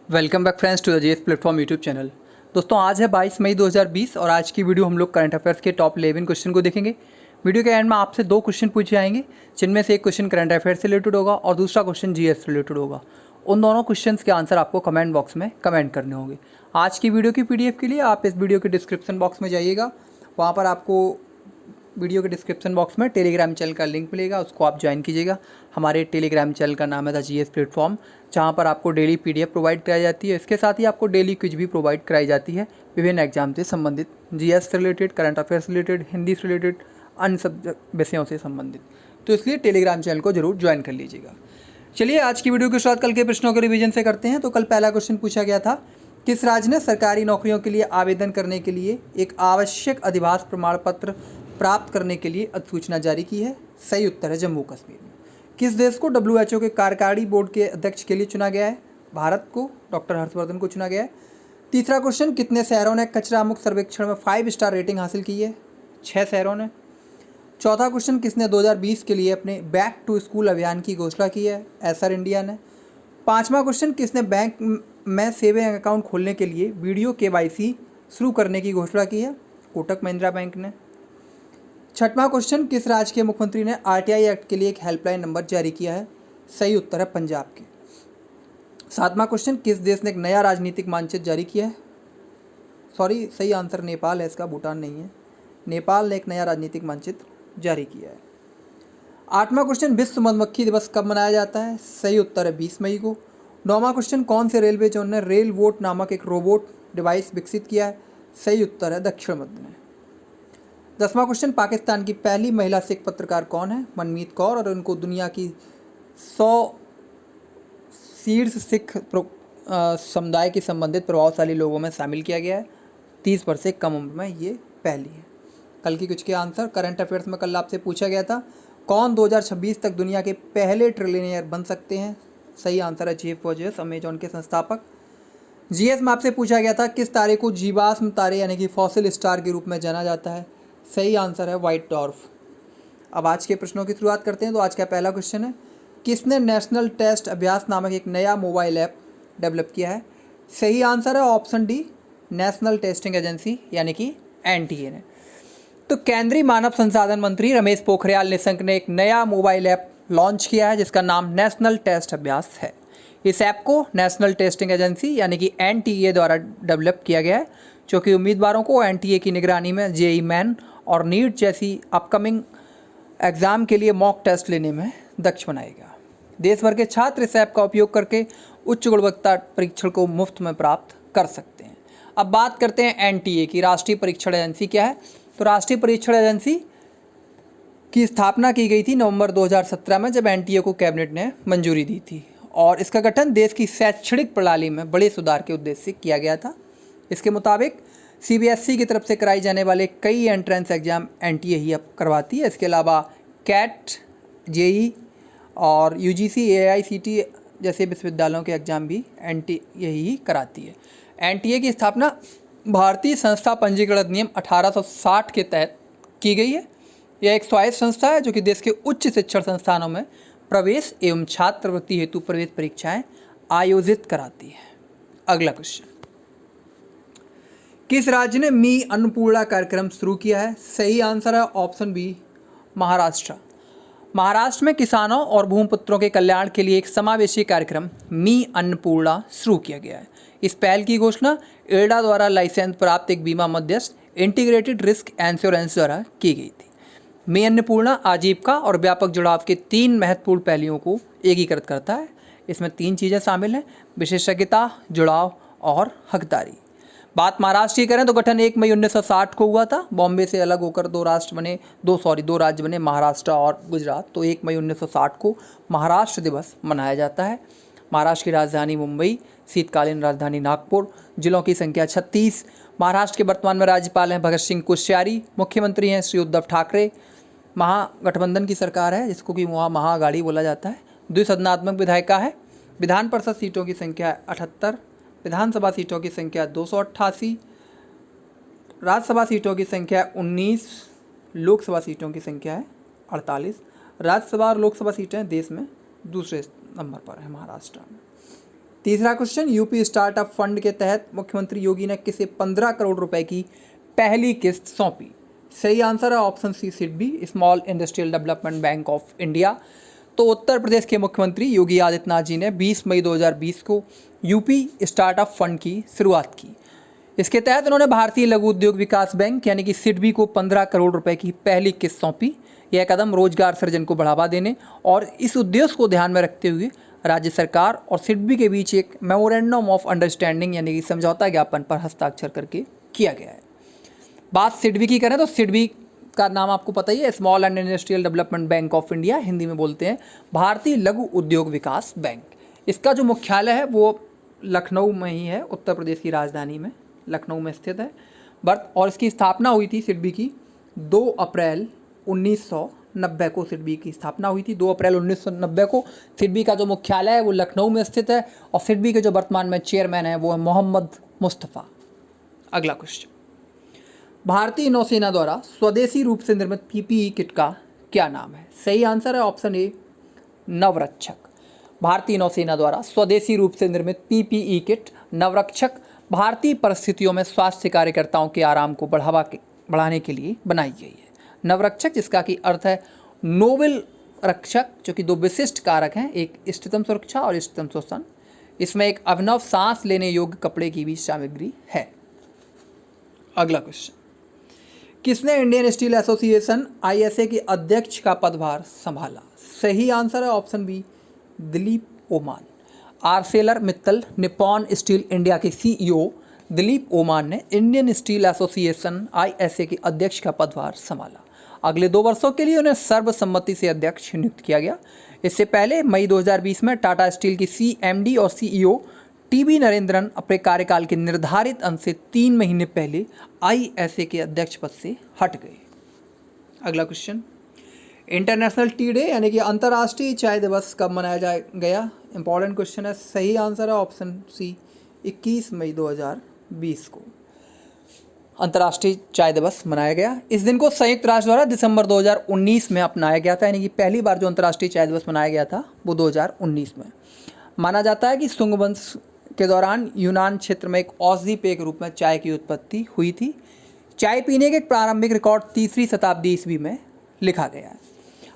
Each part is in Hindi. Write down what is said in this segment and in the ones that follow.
Welcome back friends to the JS platform YouTube channel. दोस्तों आज है 22 मई 2020 और आज की वीडियो हम लोग करंट अफेयर्स के टॉप 11 क्वेश्चन को देखेंगे। वीडियो के एंड में आपसे दो क्वेश्चन पूछे जाएंगे, जिनमें से एक क्वेश्चन करंट अफेयर्स से रिलेटेड होगा और दूसरा क्वेश्चन जीएस से रिलेटेड होगा। उन दोनों क्वेश्चंस के आंसर आपको कमेंट बॉक्स में कमेंट करने होंगे। आज की वीडियो की पीडीएफ के लिए आप इस वीडियो के डिस्क्रिप्शन बॉक्स में जाइएगा। वहाँ पर आपको वीडियो के डिस्क्रिप्शन बॉक्स में टेलीग्राम चैनल का लिंक मिलेगा, उसको आप ज्वाइन कीजिएगा। हमारे टेलीग्राम चैनल का नाम है द जीएस प्लेटफॉर्म, जहाँ पर आपको डेली पीडीएफ प्रोवाइड कराई जाती है। इसके साथ ही आपको डेली क्विज भी प्रोवाइड कराई जाती है विभिन्न एग्जाम से संबंधित, जीएस से रिलेटेड, करंट अफेयर्स से रिलेटेड, हिंदी से रिलेटेड, अन्य सब विषयों से संबंधित। तो इसलिए टेलीग्राम चैनल को जरूर ज्वाइन कर लीजिएगा। चलिए आज की वीडियो की शुरुआत कल के प्रश्नों के रिवीजन से करते हैं। तो कल पहला क्वेश्चन पूछा गया था, किस राज्य ने सरकारी नौकरियों के लिए आवेदन करने के लिए एक आवश्यक अधिवास प्रमाण पत्र प्राप्त करने के लिए अधिसूचना जारी की है? सही उत्तर है जम्मू कश्मीर में। किस देश को डब्ल्यूएचओ के कार्यकारी बोर्ड के अध्यक्ष के लिए चुना गया है? भारत को डॉक्टर हर्षवर्धन को चुना गया है। तीसरा क्वेश्चन, कितने शहरों ने कचरा मुक्त सर्वेक्षण में 5 स्टार रेटिंग हासिल की है? 6 शहरों ने। चौथा क्वेश्चन, किसने 2020 के लिए अपने बैक टू स्कूल अभियान की घोषणा की है? एसर इंडिया ने। पांचवा क्वेश्चन, किसने बैंक में सेविंग अकाउंट खोलने के लिए वीडियो केवाईसी शुरू करने की घोषणा की है? कोटक महिंद्रा बैंक ने। छठवां क्वेश्चन, किस राज्य के मुख्यमंत्री ने आरटीआई एक्ट के लिए एक हेल्पलाइन नंबर जारी किया है? सही उत्तर है पंजाब के। सातवां क्वेश्चन, किस देश ने एक नया राजनीतिक मानचित्र जारी किया है? सही आंसर नेपाल है इसका, भूटान नहीं है। नेपाल ने एक नया राजनीतिक मानचित्र जारी किया है। आठवां क्वेश्चन, विश्व मधुमक्खी दिवस कब मनाया जाता है? सही उत्तर है 20 मई को। नौवां क्वेश्चन, कौन से रेलवे जोन ने रेल वोट नामक एक रोबोट डिवाइस विकसित किया है? सही उत्तर है दक्षिण मध्य ने। 10वां क्वेश्चन, पाकिस्तान की पहली महिला सिख पत्रकार कौन है? मनमीत कौर, और उनको दुनिया की 100 शीर्ष सिख समुदाय के संबंधित प्रभावशाली लोगों में शामिल किया गया है। 30 वर्ष से कम उम्र में ये पहली है। कल की कुछ के आंसर, करंट अफेयर्स में कल आपसे पूछा गया था, कौन 2026 तक दुनिया के पहले ट्रिलियनियर बन सकते हैं? सही आंसर है जेफ बेजोस, अमेजॉन के संस्थापक। जीएस में आपसे पूछा गया था, किस तारे को जीवाश्म तारे यानी कि फॉसिल स्टार के रूप में जाना जाता है? सही आंसर है व्हाइट डॉर्फ। अब आज के प्रश्नों की शुरुआत करते हैं। तो आज का पहला क्वेश्चन है, किसने नेशनल टेस्ट अभ्यास नामक एक नया मोबाइल ऐप डेवलप किया है? सही आंसर है option D, national testing agency यानी कि एनटीए ने। तो केंद्रीय मानव संसाधन मंत्री रमेश पोखरियाल निशंक ने एक नया मोबाइल ऐप लॉन्च किया है जिसका नाम नेशनल टेस्ट अभ्यास है। इस ऐप को नेशनल टेस्टिंग एजेंसी यानी कि एनटीए द्वारा डेवलप किया गया है, जो कि उम्मीदवारों को एनटीए की निगरानी में जेईई मेन और नीट जैसी अपकमिंग एग्ज़ाम के लिए मॉक टेस्ट लेने में दक्ष बनाएगा। देश भर के छात्र इस ऐप का उपयोग करके उच्च गुणवत्ता परीक्षण को मुफ्त में प्राप्त कर सकते हैं। अब बात करते हैं एनटीए की, राष्ट्रीय परीक्षण एजेंसी क्या है? तो राष्ट्रीय परीक्षण एजेंसी की स्थापना की गई थी नवंबर 2017 में, जब एनटीए को कैबिनेट ने मंजूरी दी थी, और इसका गठन देश की शैक्षणिक प्रणाली में बड़े सुधार के उद्देश्य से किया गया था। इसके मुताबिक सीबीएसई की तरफ से कराई जाने वाले कई एंट्रेंस एग्जाम एनटीए ही अब करवाती है। इसके अलावा कैट, जेई और यूजीसी, एआईसीटी जैसे विश्वविद्यालयों के एग्जाम भी एनटीए ही कराती है। एनटीए की स्थापना भारतीय संस्था पंजीकरण अधिनियम 1860 के तहत की गई है। यह एक स्वायत्त संस्था है जो कि देश के उच्च शिक्षण संस्थानों में प्रवेश एवं छात्रवृत्ति हेतु प्रवेश परीक्षाएं आयोजित कराती है। अगला क्वेश्चन, किस राज्य ने मी अन्नपूर्णा कार्यक्रम शुरू किया है? सही आंसर है ऑप्शन बी, महाराष्ट्र। महाराष्ट्र में किसानों और भूमिपुत्रों के कल्याण के लिए एक समावेशी कार्यक्रम मी अन्नपूर्णा शुरू किया गया है। इस पहल की घोषणा एडा द्वारा लाइसेंस प्राप्त एक बीमा मध्यस्थ इंटीग्रेटेड रिस्क इंश्योरेंस द्वारा की गई थी। मी अन्नपूर्णा आजीविका और व्यापक जुड़ाव के 3 महत्वपूर्ण पहलुओं को एकीकृत करता है। इसमें 3 चीज़ें शामिल हैं, विशेषज्ञता, जुड़ाव और हकदारी। बात महाराष्ट्र की करें तो गठन 1 मई 1960 को हुआ था। बॉम्बे से अलग होकर दो राज्य बने, महाराष्ट्र और गुजरात। तो 1 मई 1960 को महाराष्ट्र दिवस मनाया जाता है। महाराष्ट्र की राजधानी मुंबई, शीतकालीन राजधानी नागपुर, जिलों की संख्या 36। महाराष्ट्र के वर्तमान में राज्यपाल हैं भगत सिंह कोश्यारी, मुख्यमंत्री हैं श्री उद्धव ठाकरे। महागठबंधन की सरकार है जिसको कि वहाँ महाअघाड़ी बोला जाता है। द्विसदनात्मक विधायिका है। विधान परिषद सीटों की संख्या 78, विधानसभा सीटों की संख्या 288, राज्यसभा सीटों की संख्या 19, लोकसभा सीटों की संख्या है 48। राज्यसभा और लोकसभा सीटें देश में दूसरे नंबर पर है महाराष्ट्र में। तीसरा क्वेश्चन, यूपी स्टार्टअप फंड के तहत मुख्यमंत्री योगी ने किसे 15 करोड़ रुपए की पहली किस्त सौंपी? सही आंसर है option C SIDBI, small industrial development bank of India. तो उत्तर प्रदेश के मुख्यमंत्री योगी आदित्यनाथ जी ने 20 मई 2020 को यूपी स्टार्टअप फंड की शुरुआत की। इसके तहत उन्होंने भारतीय लघु उद्योग विकास बैंक यानी कि सिडबी को 15 करोड़ रुपए की पहली किस्त सौंपी। यह कदम रोजगार सृजन को बढ़ावा देने और इस उद्देश्य को ध्यान में रखते हुए राज्य सरकार और सिडबी के बीच एक मेमोरेंडम ऑफ अंडरस्टैंडिंग यानी कि समझौता ज्ञापन पर हस्ताक्षर करके किया गया है। बात सिडबी की करें तो सिडबी का नाम आपको पता ही है, small and industrial development bank of India, Hindi में बोलते हैं भारतीय लघु उद्योग विकास बैंक। इसका जो मुख्यालय है वो लखनऊ में ही है, उत्तर प्रदेश की राजधानी में लखनऊ में स्थित है। और इसकी स्थापना हुई थी सिडबी की 2 अप्रैल 1990 को सिडबी की स्थापना हुई थी। 2 अप्रैल 1990 को सिडबी का जो मुख्यालय है वो लखनऊ में स्थित है और सिडबी के जो वर्तमान में चेयरमैन है वो है मोहम्मद मुस्तफ़ा। अगला क्वेश्चन, भारतीय नौसेना द्वारा स्वदेशी रूप से निर्मित पीपीई किट का क्या नाम है? सही आंसर है ऑप्शन ए नवरक्षक। भारतीय नौसेना द्वारा स्वदेशी रूप से निर्मित पीपीई किट नवरक्षक भारतीय परिस्थितियों में स्वास्थ्य कार्यकर्ताओं के आराम को बढ़ाने के लिए बनाई गई है। नवरक्षक जिसका कि अर्थ है नोबेल रक्षक, जो कि 2 विशिष्ट कारक हैं, एक इष्टतम सुरक्षा और इष्टतम शोषण। इसमें एक अभिनव सांस लेने योग्य कपड़े की भी सामग्री है। अगला क्वेश्चन, किसने इंडियन स्टील एसोसिएशन आईएसए के अध्यक्ष का पदभार संभाला? सही आंसर है option B Dilip Oommen. Arcelor Mittal Nippon steel India के सीईओ दिलीप ओमान ने इंडियन स्टील एसोसिएशन आईएसए के अध्यक्ष का पदभार संभाला। अगले 2 वर्षों के लिए उन्हें सर्वसम्मति से अध्यक्ष नियुक्त किया गया। इससे पहले मई 2020 में टाटा स्टील की सीएमडी और सीईओ टीबी नरेंद्रन अपने कार्यकाल के निर्धारित अंत से 3 महीने पहले आईएसए के अध्यक्ष पद से हट गए। अगला क्वेश्चन, इंटरनेशनल टी डे यानी कि अंतर्राष्ट्रीय चाय दिवस कब मनाया गया? इंपॉर्टेंट क्वेश्चन है। सही आंसर है ऑप्शन सी 21 मई 2020 को अंतर्राष्ट्रीय चाय दिवस मनाया गया। इस दिन को संयुक्त राष्ट्र द्वारा दिसंबर 2019 में अपनाया गया था, यानी कि पहली बार जो अंतर्राष्ट्रीय चाय दिवस मनाया गया था वो 2019 में। माना जाता है कि सुंग वंश के दौरान यूनान क्षेत्र में एक औषधि पेय के रूप में चाय की उत्पत्ति हुई थी। चाय पीने के प्रारंभिक रिकॉर्ड 3वीं शताब्दी ईस्वी में लिखा गया है।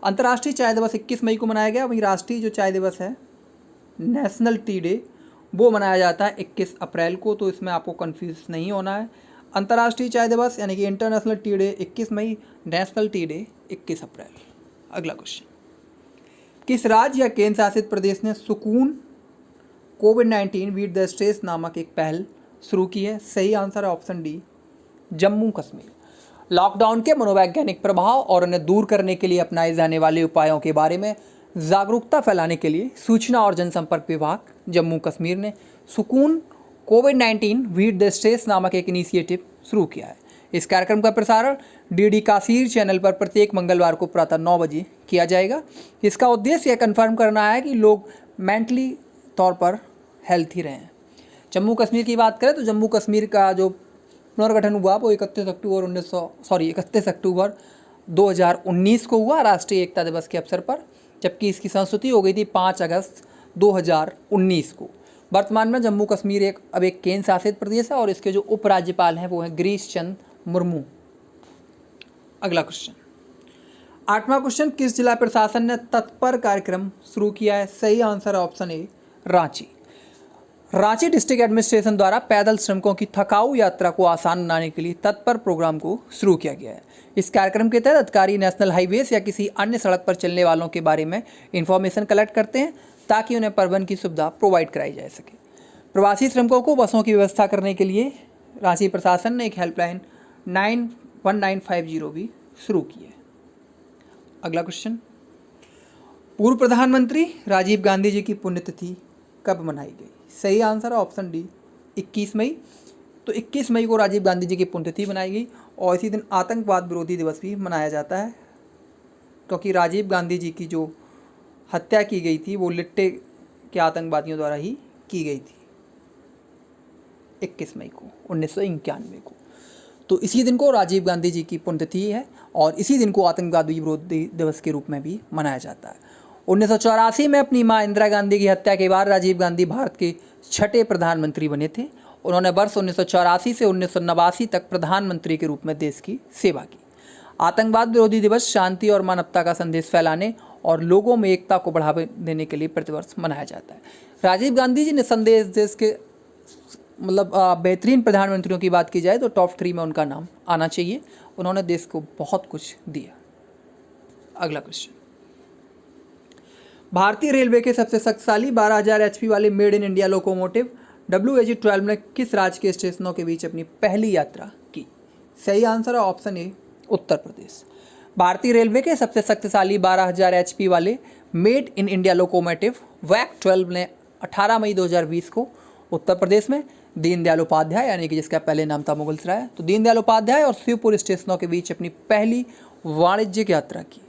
अंतर्राष्ट्रीय चाय दिवस 21 मई को मनाया गया। वहीं राष्ट्रीय जो चाय दिवस है नेशनल टी डे वो मनाया जाता है 21 अप्रैल को, तो इसमें आपको कंफ्यूज नहीं होना है। अंतर्राष्ट्रीय चाय दिवस यानी कि इंटरनेशनल टी डे 21 मई, नेशनल टी डे 21 अप्रैल। अगला क्वेश्चन, किस राज्य या केंद्र शासित प्रदेश ने सुकून कोविड-19 बीट द स्ट्रेस नामक एक पहल शुरू की है? सही आंसर है option D Jammu Kashmir. Lockdown के मनोवैज्ञानिक प्रभाव और उन्हें दूर करने के लिए अपनाए जाने वाले उपायों के बारे में जागरूकता फैलाने के लिए सूचना और जनसंपर्क विभाग जम्मू कश्मीर ने सुकून कोविड-19 बीट द स्ट्रेस नामक एक इनिशिएटिव शुरू किया है। इस कार्यक्रम का प्रसारण डीडी काशीर चैनल पर प्रत्येक मंगलवार को प्रातः 9 बजे किया जाएगा। इसका उद्देश्य यह कन्फर्म करना है कि लोग मेंटली तौर पर हेल्थी रहें। जम्मू कश्मीर की बात करें तो जम्मू कश्मीर का जो पुनर्गठन हुआ वो 31 अक्टूबर 2019 को हुआ राष्ट्रीय एकता दिवस के अवसर पर, जबकि इसकी संस्तुति हो गई थी 5 अगस्त 2019 को। वर्तमान में जम्मू कश्मीर अब एक केंद्र शासित प्रदेश है और इसके जो उपराज्यपाल हैं वो हैं गिरीश चंद्र मुर्मू। अगला क्वेश्चन, 8वां क्वेश्चन, किस जिला प्रशासन ने तत्पर कार्यक्रम शुरू किया है? सही आंसर है option A Ranchi. Ranchi district administration द्वारा पैदल श्रमिकों की थकाऊ यात्रा को आसान बनाने के लिए तत्पर प्रोग्राम को शुरू किया गया है। इस कार्यक्रम के तहत अधिकारी नेशनल हाईवेज या किसी अन्य सड़क पर चलने वालों के बारे में इंफॉर्मेशन कलेक्ट करते हैं ताकि उन्हें परिवहन की सुविधा प्रोवाइड कराई जा सके। प्रवासी श्रमिकों को बसों की व्यवस्था करने के लिए रांची प्रशासन ने एक हेल्पलाइन 91950 भी शुरू की है। अगला क्वेश्चन, पूर्व प्रधानमंत्री राजीव गांधी जी की पुण्यतिथि कब मनाई गई? सही आंसर है ऑप्शन डी 21 मई। तो 21 मई को राजीव गांधी जी की पुण्यतिथि मनाई गई और इसी दिन आतंकवाद विरोधी दिवस भी मनाया जाता है, क्योंकि राजीव गांधी जी की जो हत्या की गई थी वो लिट्टे के आतंकवादियों द्वारा ही की गई थी 21 मई को 1991 को। तो इसी दिन को राजीव गांधी जी की पुण्यतिथि है और इसी दिन को आतंकवाद विरोधी दिवस के रूप में भी मनाया जाता है। 1984 में अपनी मां इंदिरा गांधी की हत्या के बाद राजीव गांधी भारत के छठे प्रधानमंत्री बने थे। उन्होंने वर्ष 1984 से 1989 तक प्रधानमंत्री के रूप में देश की सेवा की। आतंकवाद विरोधी दिवस शांति और मानवता का संदेश फैलाने और लोगों में एकता को बढ़ावा देने के लिए प्रतिवर्ष मनाया जाता है। राजीव गांधी जी ने संदेश देश के बेहतरीन प्रधानमंत्रियों की बात की जाए तो टॉप 3 में उनका नाम आना चाहिए। उन्होंने देश को बहुत कुछ दिया। अगला क्वेश्चन, भारतीय रेलवे के सबसे शक्तिशाली 12,000 HP वाले made in India locomotive WAG-12 ने किस राज्य के स्टेशनों के बीच अपनी पहली यात्रा की? सही आंसर है ऑप्शन ए, उत्तर प्रदेश। भारतीय रेलवे के सबसे शक्तिशाली 12,000 HP वाले made in India locomotive WAG-12 ने 18 मई 2020 को उत्तर प्रदेश में दीनदयाल उपाध्याय यानी कि जिसका पहले नाम था मुगलसराय, तो दीनदयाल उपाध्याय और शिवपुर स्टेशनों के बीच अपनी पहली वाणिज्यिक यात्रा की।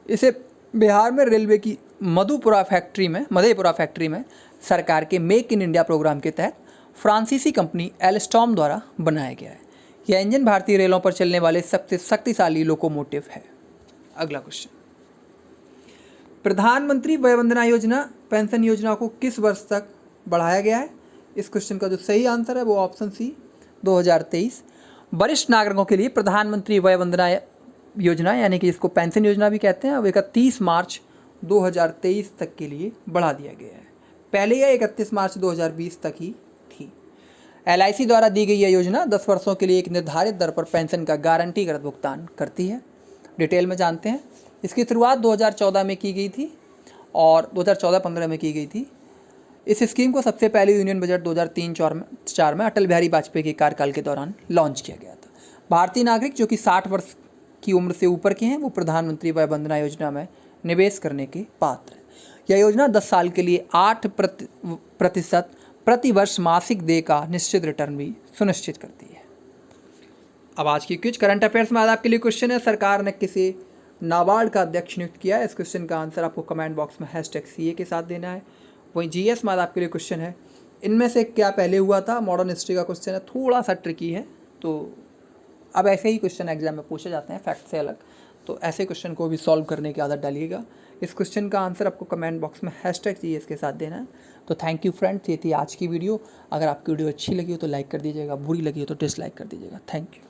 इसे बिहार में रेलवे की मधेपुरा फैक्ट्री में सरकार के मेक इन इंडिया प्रोग्राम के तहत फ्रांसीसी कंपनी एल्स्टॉम द्वारा बनाया गया है। यह इंजन भारतीय रेलों पर चलने वाले सबसे शक्तिशाली लोकोमोटिव है। अगला क्वेश्चन, प्रधानमंत्री वय वंदना योजना पेंशन योजना को किस वर्ष तक बढ़ाया गया है? इस क्वेश्चन का जो सही आंसर है वो ऑप्शन सी, 2023। वरिष्ठ नागरिकों के लिए प्रधानमंत्री वय वंदना योजना यानी कि इसको पेंशन योजना भी कहते हैं, अब 31 मार्च 2023 तक के लिए बढ़ा दिया गया है। पहले यह 31 मार्च 2020 तक ही थी। LIC द्वारा दी गई यह योजना 10 वर्षों के लिए एक निर्धारित दर पर पेंशन का गारंटीकृत भुगतान करती है। डिटेल में जानते हैं। इसकी शुरुआत 2014 में की गई थी और 2014-15 में की गई थी। इस स्कीम को सबसे पहले यूनियन बजट 2003-4 में अटल बिहारी वाजपेयी के कार्यकाल के दौरान लॉन्च किया गया था। भारतीय नागरिक जो कि 60 वर्ष की उम्र से ऊपर के हैं वो प्रधानमंत्री वय वंदना योजना में निवेश करने के पात्र हैं। यह योजना 10 साल के लिए 8% प्रति वर्ष मासिक देय का निश्चित रिटर्न भी सुनिश्चित करती है। अब आज की कुछ करंट अफेयर्स में आज आपके लिए क्वेश्चन है, सरकार ने किसे नाबार्ड का अध्यक्ष नियुक्त किया है? इस क्वेश्चन का आंसर आपको कमेंट बॉक्स में #CA के साथ देना है। वहीं GS में आज आपके लिए क्वेश्चन है, इनमें से क्या पहले हुआ था? मॉडर्न हिस्ट्री का क्वेश्चन है, थोड़ा सा ट्रिकी है, तो अब ऐसे ही क्वेश्चन एग्जाम में पूछे जाते हैं फैक्ट से अलग, तो ऐसे क्वेश्चन को भी सॉल्व करने की आदत डालिएगा। इस क्वेश्चन का आंसर आपको कमेंट बॉक्स में #GS के साथ देना है। तो थैंक यू फ्रेंड्स, ये थी आज की वीडियो। अगर आपकी वीडियो अच्छी लगी हो तो लाइक कर दीजिएगा, बुरी लगी हो तो डिसलाइक कर दीजिएगा। Thank you.